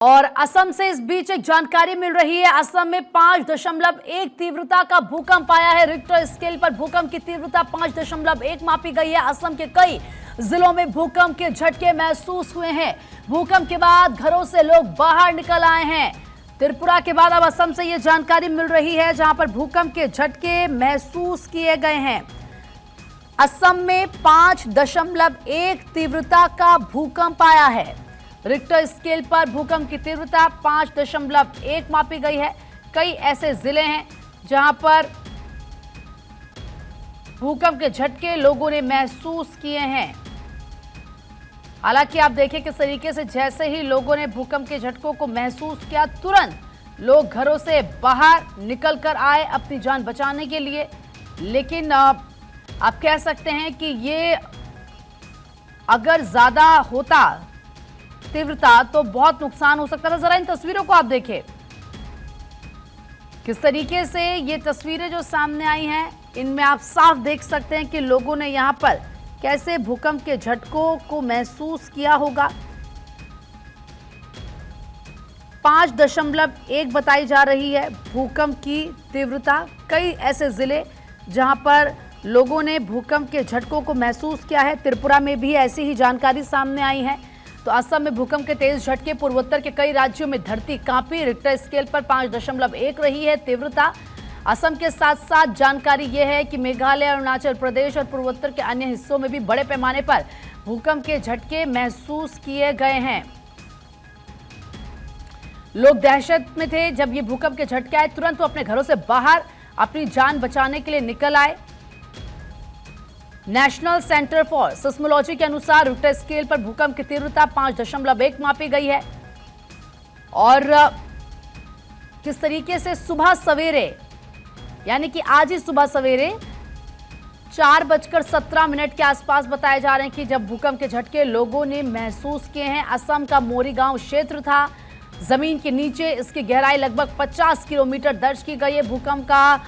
और असम से इस बीच एक जानकारी मिल रही है। असम में 5.1 तीव्रता का भूकंप आया है। रिक्टर स्केल पर भूकंप की तीव्रता 5.1 मापी गई है। असम के कई जिलों में भूकंप के झटके महसूस हुए हैं। भूकंप के बाद घरों से लोग बाहर निकल आए हैं। त्रिपुरा के बाद अब असम से यह जानकारी मिल रही है, जहां पर भूकंप के झटके महसूस किए गए हैं। असम में 5.1 तीव्रता का भूकंप आया है। रिक्टर स्केल पर भूकंप की तीव्रता 5.1 मापी गई है। कई ऐसे जिले हैं जहां पर भूकंप के झटके लोगों ने महसूस किए हैं। हालांकि आप देखें किस तरीके से जैसे ही लोगों ने भूकंप के झटकों को महसूस किया, तुरंत लोग घरों से बाहर निकल कर आए अपनी जान बचाने के लिए। लेकिन आप कह सकते हैं कि ये अगर ज्यादा होता तीव्रता तो बहुत नुकसान हो सकता था। जरा इन तस्वीरों को आप देखें, किस तरीके से ये तस्वीरें जो सामने आई हैं, इनमें आप साफ देख सकते हैं कि लोगों ने यहां पर कैसे भूकंप के झटकों को महसूस किया होगा। 5.1 बताई जा रही है भूकंप की तीव्रता। कई ऐसे जिले जहां पर लोगों ने भूकंप के झटकों को महसूस किया है। त्रिपुरा में भी ऐसी ही जानकारी सामने आई है। तो असम में भूकंप के तेज झटके, पूर्वोत्तर के कई राज्यों में धरती कांपी। रिक्टर स्केल पर 5.1 रही है तीव्रता। असम के साथ साथ जानकारी यह है कि मेघालय, अरुणाचल प्रदेश और पूर्वोत्तर के अन्य हिस्सों में भी बड़े पैमाने पर भूकंप के झटके महसूस किए गए हैं। लोग दहशत में थे जब ये भूकंप के झटके आए, तुरंत वो अपने घरों से बाहर अपनी जान बचाने के लिए निकल आए। नेशनल सेंटर फॉर सिस्मोलॉजी के अनुसार रिक्टर स्केल पर भूकंप की तीव्रता 5.1 मापी गई है। और किस तरीके से सुबह सवेरे, यानी कि आज ही सुबह सवेरे 4:17 के आसपास बताए जा रहे हैं कि जब भूकंप के झटके लोगों ने महसूस किए हैं। असम का मोरीगांव क्षेत्र था, जमीन के नीचे इसकी गहराई लगभग 50 किलोमीटर दर्ज की गई है। भूकंप का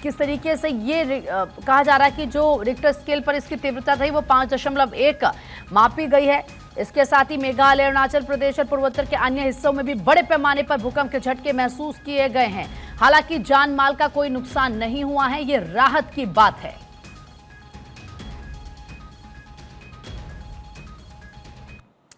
किस तरीके से ये कहा जा रहा है कि जो रिक्टर स्केल पर इसकी तीव्रता थी वो 5.1 मापी गई है। इसके साथ ही मेघालय, अरुणाचल प्रदेश और पूर्वोत्तर के अन्य हिस्सों में भी बड़े पैमाने पर भूकंप के झटके महसूस किए गए हैं। हालांकि जान माल का कोई नुकसान नहीं हुआ है, ये राहत की बात है।